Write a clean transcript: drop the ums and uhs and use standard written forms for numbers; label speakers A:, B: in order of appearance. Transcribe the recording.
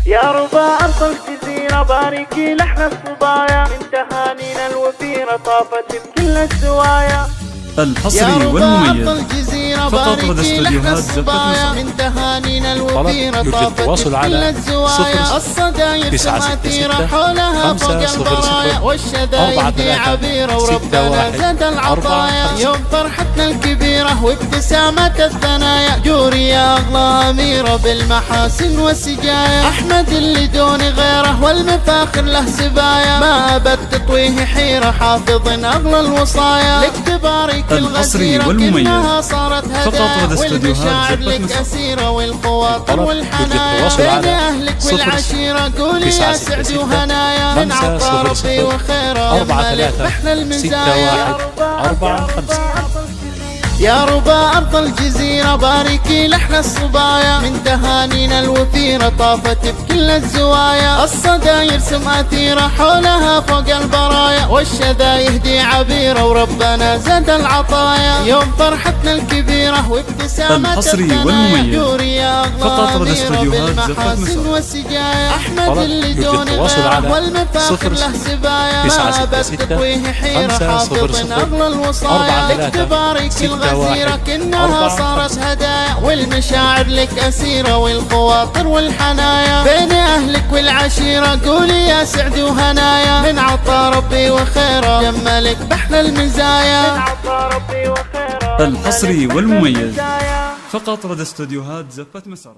A: يا ربا أرض الجزيرة باركي لحن الصبايا، من تهانينا الوفيرة طافت بكل الزوايا.
B: الحصري والمميز فقط لدى استوديوهات زفة مصر.
A: من تهانينا الوفيرة
C: يرجى التواصل على
A: الزوايا. الصداير سماثيرة حولها فوق البرايا، والشدايد عبيرة وربنا زاد العطايا. يوم فرحتنا الكبيرة وابتسامة الثنايا، جوري يا أغلى أميرة بالمحاسن والسجايا. أحمد اللي دون غيره والمفاخر له سبايا، ما أبد تطويه حيرة حافظ أغلى الوصايا. لك تبارك
B: الحصري والمميز فقط لدى استوديوهات زفة مصر.
A: الأسيرة والخواطر والحنايا، بين أهلك والعشيرة قولي يا سعد وهنايا. من عطى ربي وخيره ملك بحر المزايا.
C: 4-3-6-1-4-5.
A: يا ربا أرض الجزيرة باركي لحن الصبايا، من تهانينا الوفيرة طافت بكل الزوايا. الصداير سماثيرة حولها فوق البرايا، والشذايد عبيرة وربنا زاد العطايا. يوم فرحتنا الكبيرة وابتسامة
B: الحصري والمميز فقط لدى استوديوهات زفة مصر.
A: أحمد اللي دون غيره والمفاخر له سبايا، ما أبد تطويه حيرة حافظ أغلى الوصايا. لك تبارك الغزيرة كأنها صارت هدايا، والمشاعر لك أسيرة والخواطر والحنايا. بين أهلك والعشيرة قولي يا سعد وهنايا. من عطى ربي وخيره جملك بحر المزايا.
B: الحصري والمميز فقط لدى استوديوهات زفة مصر.